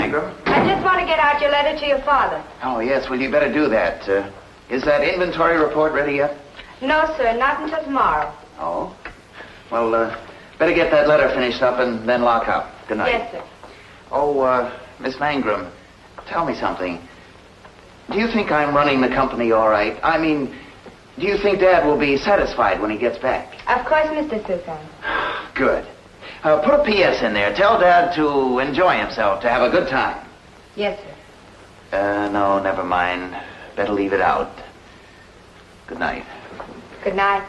Mangrum? I just want to get out your letter to your father. Oh, yes. Well, you better do that. Is that inventory report ready yet? No, sir. Not until tomorrow. Oh? Well, better get that letter finished up and then lock up. Good night. Yes, sir. Oh, Miss Mangrum, tell me something. Do you think I'm running the company all right? I mean, do you think Dad will be satisfied when he gets back? Of course, Mr. Sukan. Good. Put a P.S. in there. Tell Dad to enjoy himself, to have a good time. Yes, sir. No, never mind. Better leave it out. Good night. Good night.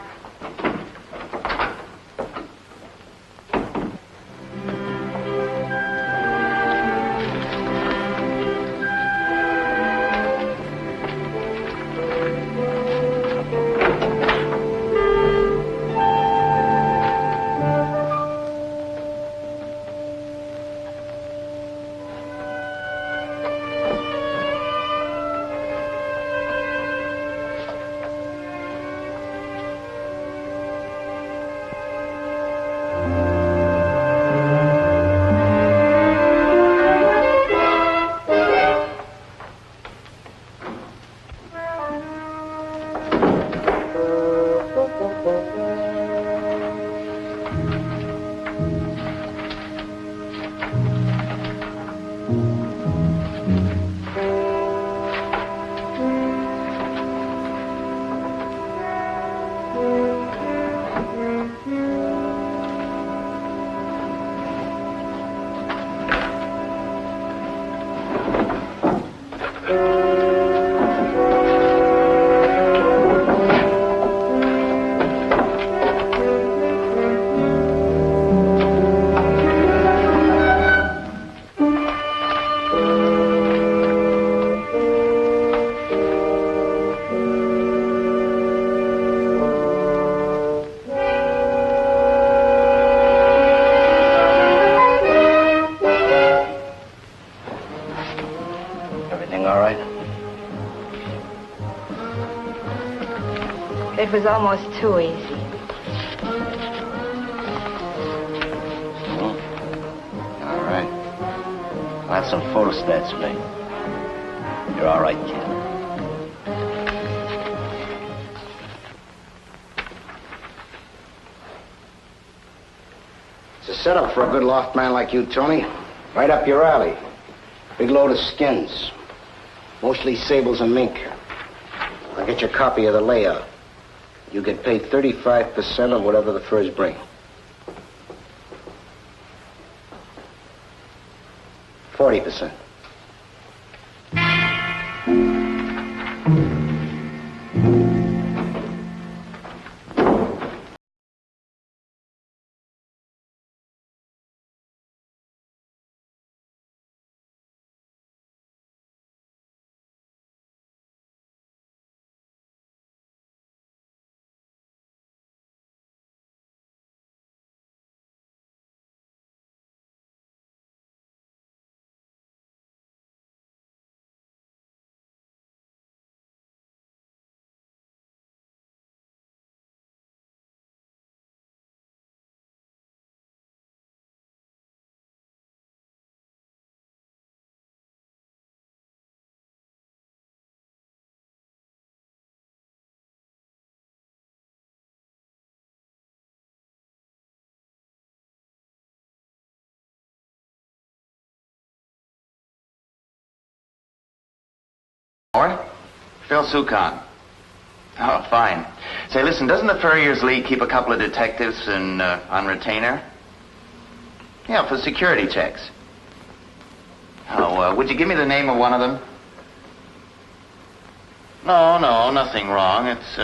It was almost too easy. All right. I'll have some photostats made. You're all right, kid. It's a setup for a good loft man like you, Tony. Right up your alley. Big load of skins. Mostly sables and mink. I'll get your copy of the layout. You get paid 35% of whatever the furs bring. 40%. Phil Sukan. Oh, fine. Say, listen, doesn't the Furrier's League keep a couple of detectives on retainer? Yeah, for security checks. Oh, would you give me the name of one of them? No, nothing wrong. It's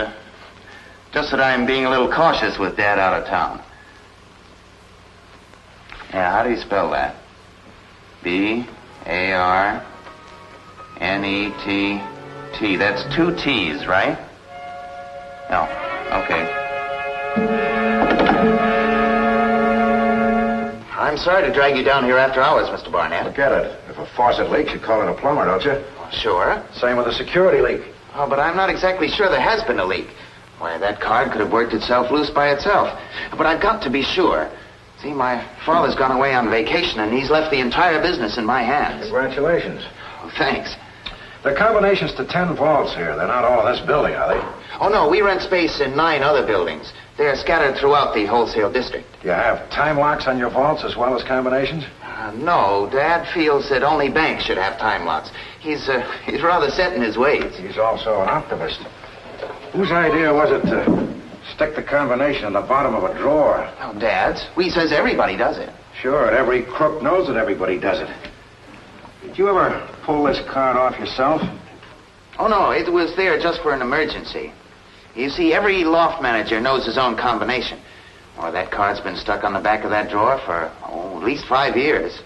just that I'm being a little cautious with Dad out of town. Yeah, how do you spell that? B-A-R-N-E-T-T. That's 2 T's, right? Oh, okay. I'm sorry to drag you down here after hours, Mr. Barnett. Forget it. If a faucet leaks, you call in a plumber, don't you? Sure. Same with a security leak. Oh, but I'm not exactly sure there has been a leak. Why, that card could have worked itself loose by itself. But I've got to be sure. See, my father's gone away on vacation, and he's left the entire business in my hands. Congratulations. Oh, thanks. There are combinations to 10 vaults here. They're not all in this building, are they? Oh, no, we rent space in 9 other buildings. They're scattered throughout the wholesale district. You have time locks on your vaults as well as combinations? No, Dad feels that only banks should have time locks. He's rather set in his ways. He's also an optimist. Whose idea was it to stick the combination in the bottom of a drawer? Oh, Dad's. We says everybody does it. Sure, and every crook knows that everybody does it. Did you ever pull this card off yourself? Oh, no, it was there just for an emergency. You see, every loft manager knows his own combination. Well, that card's been stuck on the back of that drawer for, at least 5 years.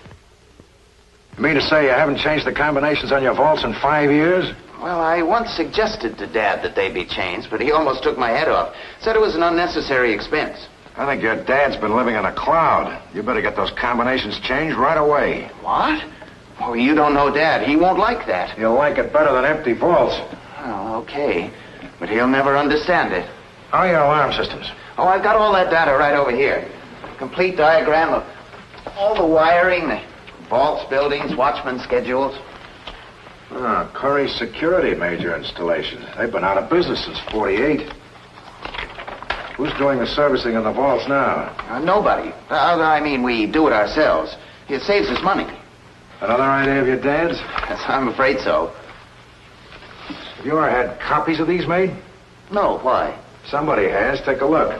You mean to say you haven't changed the combinations on your vaults in 5 years? Well, I once suggested to Dad that they be changed, but he almost took my head off. Said it was an unnecessary expense. I think your dad's been living in a cloud. You better get those combinations changed right away. What? Oh, you don't know Dad. He won't like that. He'll like it better than empty vaults. Oh, okay. But he'll never understand it. How are your alarm systems? Oh, I've got all that data right over here. Complete diagram of all the wiring, the vaults, buildings, watchman schedules. Curry's security major installation. They've been out of business since '48. Who's doing the servicing in the vaults now? Nobody. I mean, we do it ourselves. It saves us money. Another idea of your dad's? Yes, I'm afraid so. Have you ever had copies of these made? No, why? Somebody has. Take a look.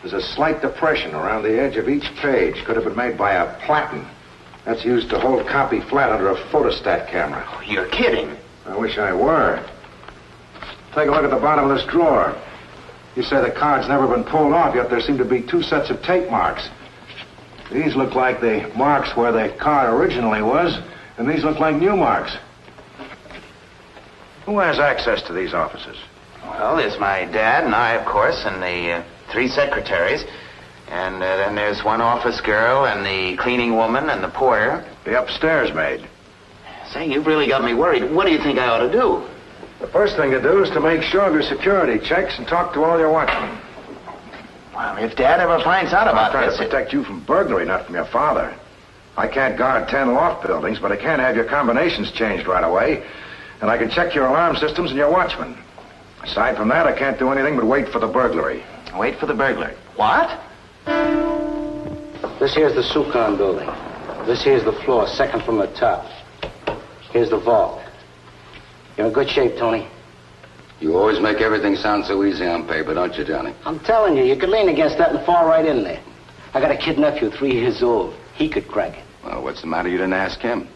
There's a slight depression around the edge of each page. Could have been made by a platen. That's used to hold copy flat under a photostat camera. Oh, you're kidding. I wish I were. Take a look at the bottom of this drawer. You say the card's never been pulled off, yet there seem to be 2 sets of tape marks. These look like the marks where the card originally was, and these look like new marks. Who has access to these offices? Well, there's my dad and I, of course, and the 3 secretaries. And then there's 1 office girl and the cleaning woman and the porter. The upstairs maid. Say, you've really got me worried. What do you think I ought to do? The first thing to do is to make sure of your security checks and talk to all your watchmen. Well, if Dad ever finds out about I'm trying this... to protect you from burglary, not from your father. I can't guard 10 loft buildings, but I can have your combinations changed right away. And I can check your alarm systems and your watchmen. Aside from that, I can't do anything but wait for the burglary. Wait for the burglar. What? This here's the Sukan building. This here's the floor, second from the top. Here's the vault. You're in good shape, Tony. You always make everything sound so easy on paper, don't you, Johnny? I'm telling you, you could lean against that and fall right in there. I got a kid nephew, 3 years old. He could crack it. Well, what's the matter? You didn't ask him.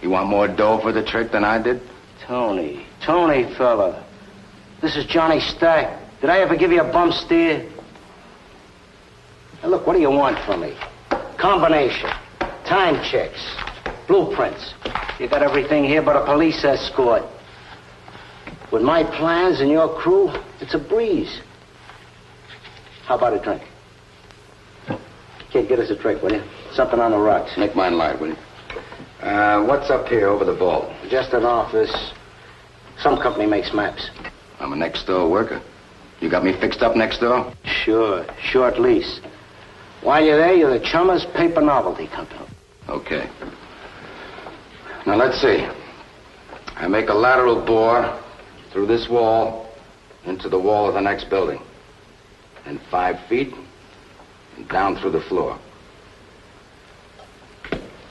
You want more dough for the trick than I did? Tony, fella. This is Johnny Stack. Did I ever give you a bum steer? Now, look, what do you want from me? Combination, time checks, blueprints. You got everything here but a police escort. With my plans and your crew, it's a breeze. How about a drink? Kid, get us a drink, will you? Something on the rocks. Make mine light, will you? What's up here over the vault? Just an office. Some company makes maps. I'm a next-door worker. You got me fixed up next door? Sure. Short lease. While you're there, you're the Chummers Paper Novelty Company. Okay. Now, let's see. I make a lateral bore through this wall into the wall of the next building. And 5 feet and down through the floor.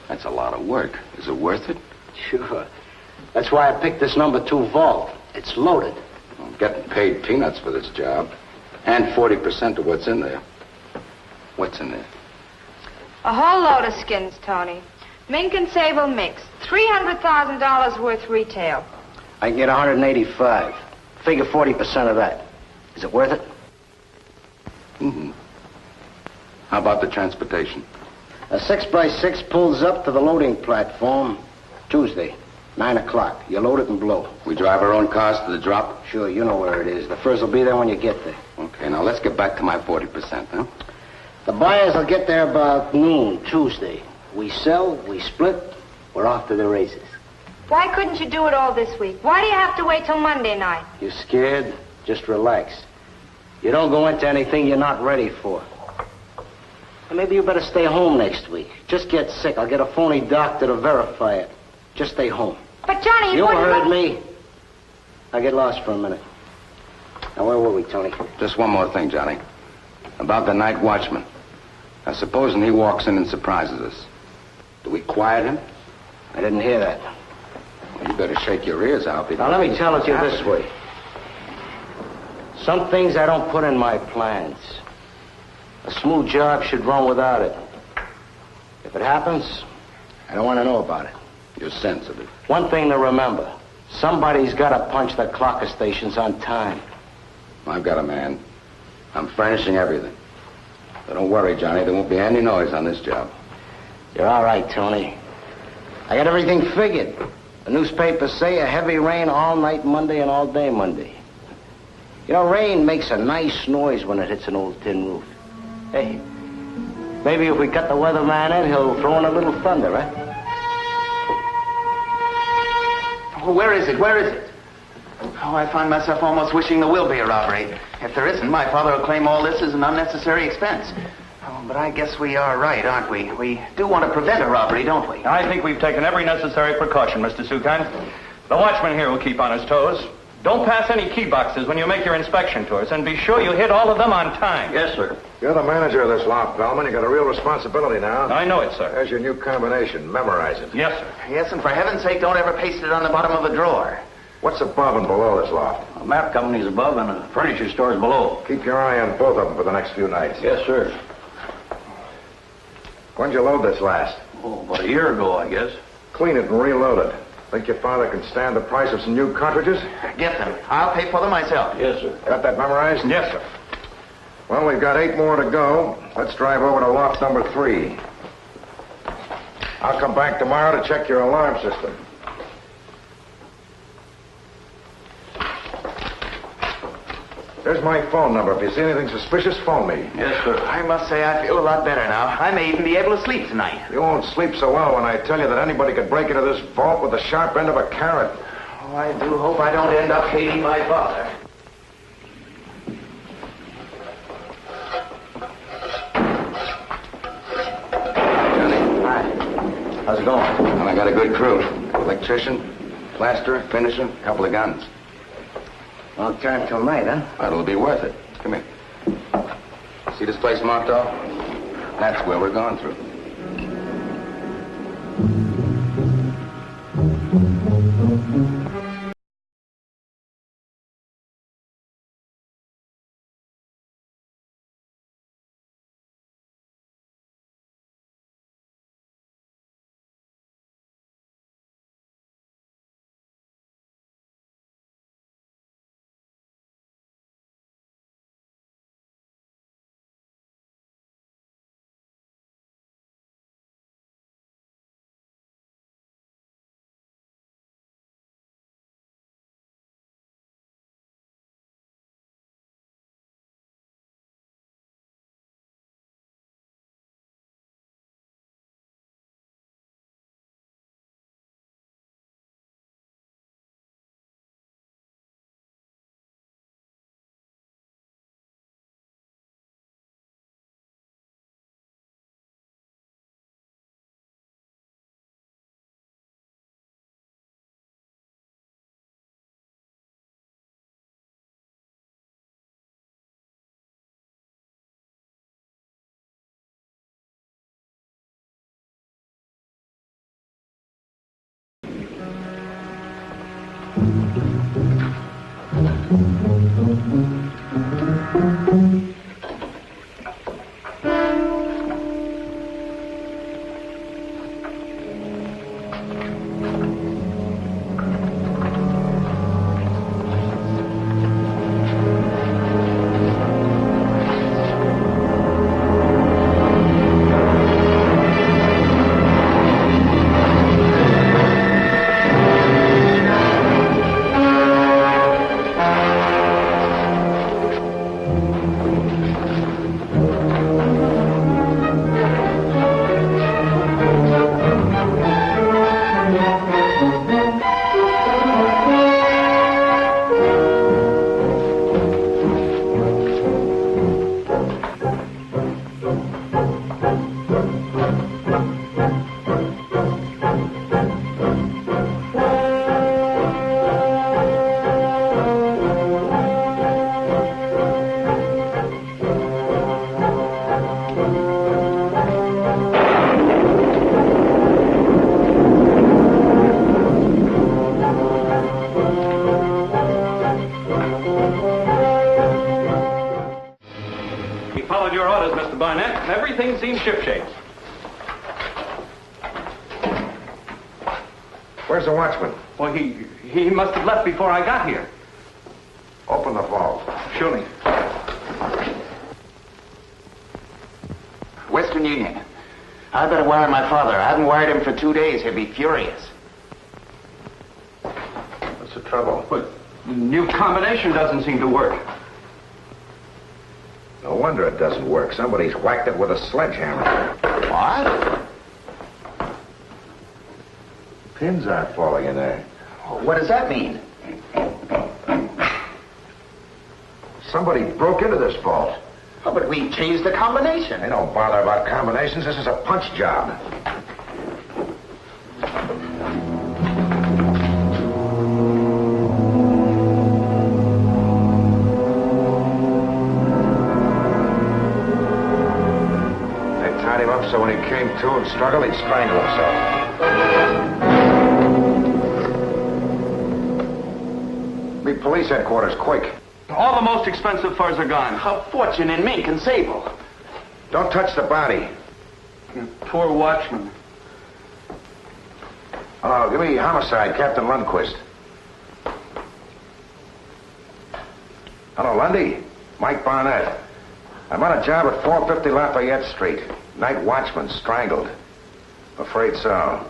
That's a lot of work. Is it worth it? Sure. That's why I picked this number 2 vault. It's loaded. I'm getting paid peanuts for this job. And 40% of what's in there. What's in there? A whole load of skins, Tony. Mink and sable mix. $300,000 worth retail. I can get 185. Figure 40% of that. Is it worth it? Mm-hmm. How about the transportation? A 6x6 pulls up to the loading platform Tuesday, 9 o'clock. You load it and blow. We drive our own cars to the drop? Sure, you know where it is. The furs will be there when you get there. Okay, now let's get back to my 40%, huh? The buyers will get there about noon Tuesday. We sell, we split, we're off to the races. Why couldn't you do it all this week? Why do you have to wait till Monday night? You scared? Just relax. You don't go into anything you're not ready for. Maybe you better stay home next week. Just get sick. I'll get a phony doctor to verify it. Just stay home. But, Johnny, You wouldn't heard look- me. Now get lost for a minute. Now, where were we, Tony? Just one more thing, Johnny. About the night watchman. Now, supposing he walks in and surprises us. Do we quiet him? I didn't hear that. Well, you better shake your ears out. Now, let me tell it to you this way. Some things I don't put in my plans. A smooth job should run without it. If it happens, I don't want to know about it. You're sensitive. One thing to remember. Somebody's got to punch the clocker stations on time. I've got a man. I'm furnishing everything. So don't worry, Johnny. There won't be any noise on this job. You're all right, Tony. I got everything figured. The newspapers say a heavy rain all night Monday and all day Monday. You know, rain makes a nice noise when it hits an old tin roof. Hey, maybe if we cut the weatherman in, he'll throw in a little thunder, huh? Oh, where is it? Where is it? Oh, I find myself almost wishing there will be a robbery. If there isn't, my father will claim all this as an unnecessary expense. Oh, but I guess we are right, aren't we? We do want to prevent a robbery, don't we? I think we've taken every necessary precaution, Mr. Sukan. The watchman here will keep on his toes. Don't pass any key boxes when you make your inspection tours, and be sure you hit all of them on time. Yes, sir. You're the manager of this loft, Bellman. You got a real responsibility now. I know it, sir. There's your new combination. Memorize it. Yes, sir. Yes, and for heaven's sake, don't ever paste it on the bottom of the drawer. What's above and below this loft? A map company's above and a furniture store's below. Keep your eye on both of them for the next few nights. Yes, sir. When'd you load this last? Oh, about a year ago, I guess. Clean it and reload it. Think your father can stand the price of some new cartridges? Get them. I'll pay for them myself. Yes, sir. Got that memorized? Yes, sir. Well, we've got 8 more to go. Let's drive over to loft number 3. I'll come back tomorrow to check your alarm system. There's my phone number. If you see anything suspicious, phone me. Yes, sir. I must say I feel a lot better now. I may even be able to sleep tonight. You won't sleep so well when I tell you that anybody could break into this vault with the sharp end of a carrot. Oh, I do hope I don't end up hating my father. Johnny, Hi. How's it going? well, I got a good crew. Electrician, plasterer, finisher, a couple of guns. Long time till night, huh? But it'll be worth it. Come here. See this place marked off? That's where we're going through. says Mr. Barnett, and everything seems shipshape. Where's the watchman? Well, he must have left before I got here. Open the vault. Surely. Western Union. I better wire my father. I haven't wired him for 2 days. He'll be furious. What's the trouble? But the new combination doesn't seem to work. No wonder it doesn't work. Somebody's whacked it with a sledgehammer. What? Pins aren't falling in there. What does that mean? Somebody broke into this vault. Oh, but we changed the combination. They don't bother about combinations. This is a punch job. They tied him up so when he came to and struggled, he'd strangle himself. Leave police headquarters, quick. All the most expensive furs are gone. A fortune in mink and sable. Don't touch the body. Poor watchman. Oh, give me homicide, Captain Lundquist. Hello, Lundy. Mike Barnett. I'm on a job at 450 Lafayette Street. Night watchman strangled. Afraid so.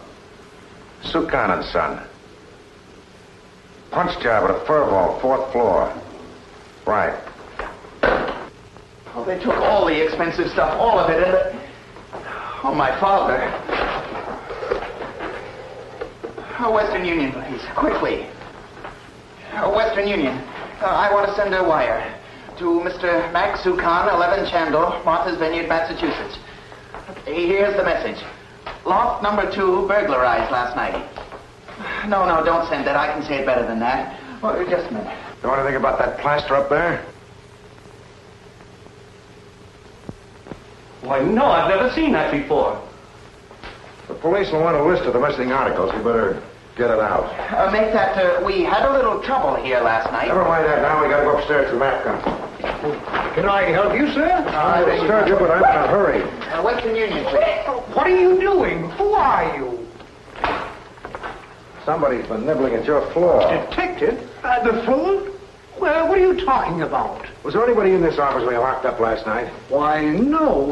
Sukan and Son. Punch job at a fur vault, 4th floor. Right. Oh, they took all the expensive stuff, all of it, and oh, my father. Oh, Western Union, please, quickly. Oh, Western Union, I want to send a wire to Mr. Max Sukan, 11 Chandler, Martha's Vineyard, Massachusetts. Here's the message. Loft number 2 burglarized last night. No, don't send that. I can say it better than that. Oh, just a minute. Know anything about that plaster up there? Why, no, I've never seen that before. The police will want a list of the missing articles. You better get it out. Make that, we had a little trouble here last night. Never mind that now. We gotta go upstairs to the map gun. Can I help you, sir? I will start you, but I'm in a hurry. Western Union, please. What are you doing? Who are you? Somebody's been nibbling at your floor. Detective? The floor? Well, what are you talking about? Was there anybody in this office when you locked up last night? Why, no.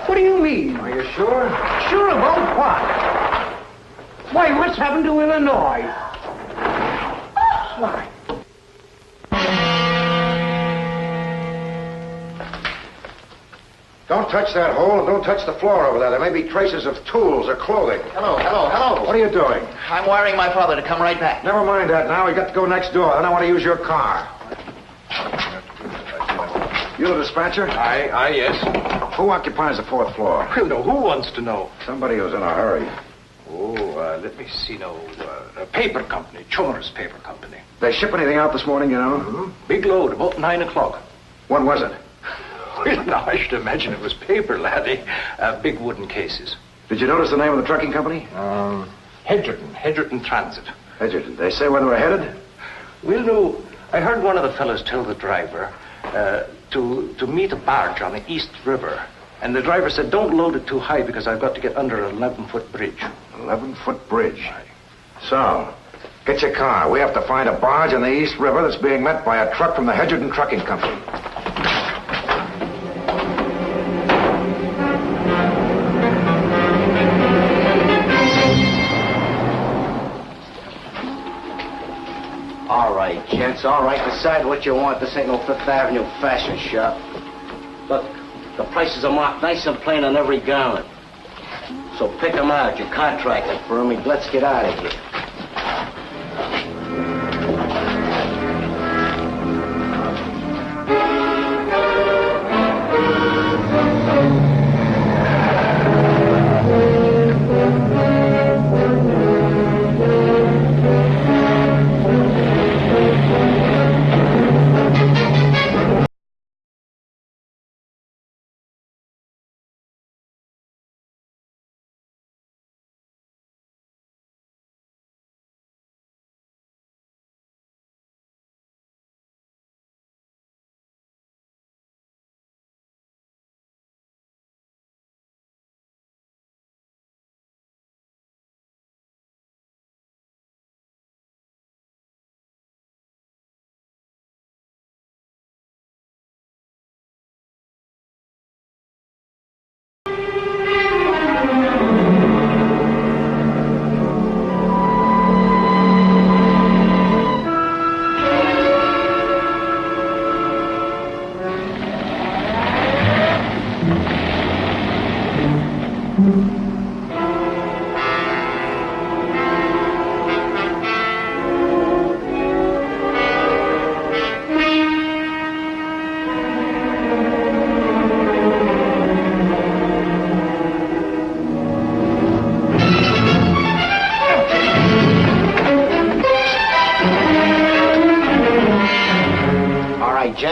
What do you mean? Are you sure? Sure about what? Why, what's happened to Illinois? Why? Don't touch that hole and don't touch the floor over there. There may be traces of tools or clothing. Hello. What are you doing? I'm wiring my father to come right back. Never mind that now. We got to go next door. Then I want to use your car. You the dispatcher? Aye, yes. Who occupies the 4th floor? Well, no, who wants to know? Somebody who's in a hurry. Oh, let me see now. A paper company, Chalmers Paper Company. They ship anything out this morning, you know? Mm-hmm. Big load, about 9 o'clock. What was it? Well, now, I should imagine it was paper, laddie. Big wooden cases. Did you notice the name of the trucking company? Hedgerton Transit. Edgerton. They say where they were headed? Well, no, I heard one of the fellows tell the driver to meet a barge on the East River. And the driver said, don't load it too high because I've got to get under an 11-foot bridge. 11-foot bridge. So, get your car. We have to find a barge on the East River that's being met by a truck from the Hedgerton Trucking Company. All right, gents, all right. Decide what you want. This ain't no Fifth Avenue fashion shop. Look, the prices are marked nice and plain on every garment. So pick 'em out. You're contracting for 'em. Let's get out of here.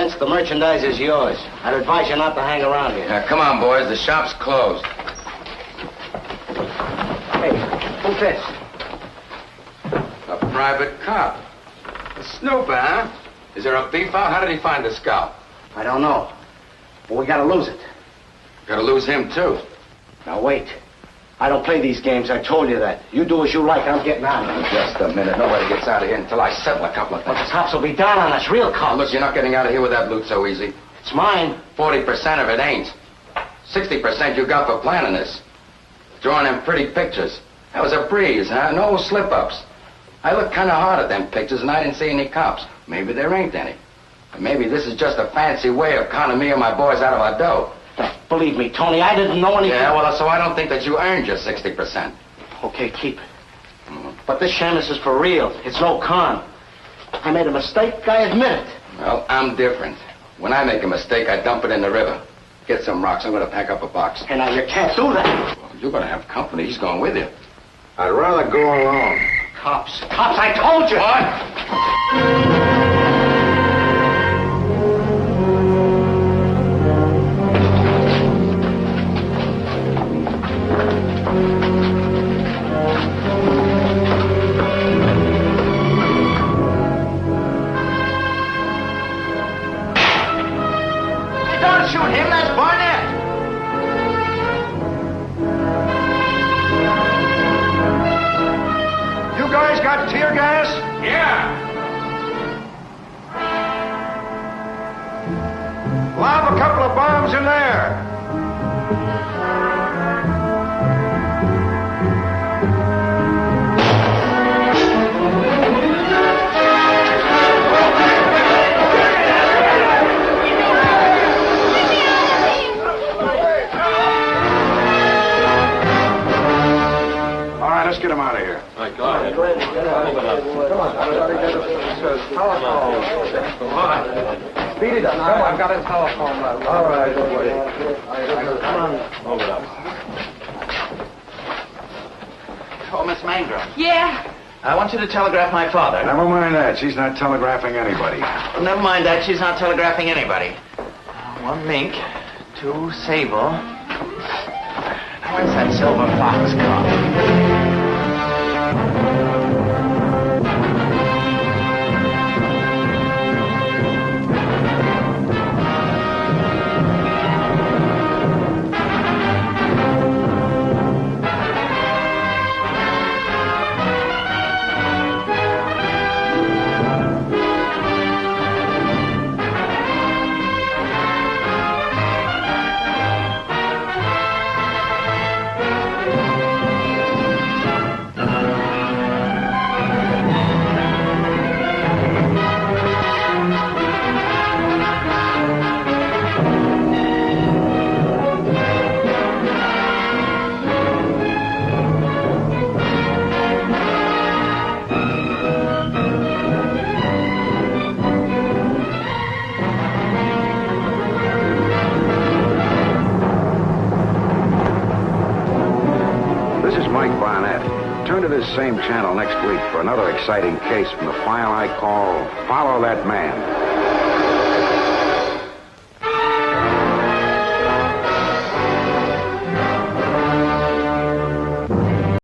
Spence. The merchandise is yours. I'd advise you not to hang around here. Now, come on, boys. The shop's closed. Hey, who's this? A private cop. A snooper, huh? Is there a beef out? How did he find the scalp? I don't know. But we gotta lose it. Gotta lose him, too. Now, wait. I don't play these games. I told you that. You do as you like. I'm getting out of here. Just a minute. Nobody gets out of here until I settle a couple of But things. the cops will be down on us. Real cops. Look, you're not getting out of here with that loot so easy. It's mine. 40% of it ain't. 60% you got for planning this. Drawing them pretty pictures. That was a breeze, huh? No slip-ups. I looked kind of hard at them pictures, and I didn't see any cops. Maybe there ain't any. But maybe this is just a fancy way of conning me and my boys out of our dough. Believe me, Tony, I didn't know anything. Yeah, well, so I don't think that you earned your 60%. Okay, keep it. But this Shamus is for real. It's no con. I made a mistake. I admit it. Well, I'm different. When I make a mistake, I dump it in the river. Get some rocks. I'm going to pack up a box. And now you can't do that. Well, you're going to have company. He's going with you. I'd rather go alone. Cops. Cops, I told you. What? Don't shoot him, that's Barnett. You guys got tear gas? Yeah. Lob a couple of bombs in there. All right, let's get him out of here. Beat it up. Come on, I've got a telephone. All right, come on. Oh, Miss Mangrum. Yeah. I want you to telegraph my father. Never mind that. She's not telegraphing anybody. Well, never mind that. She's not telegraphing anybody. One mink, two sable. Now, where's that silver fox come? Turn to this same channel next week for another exciting case from the file I call Follow That Man.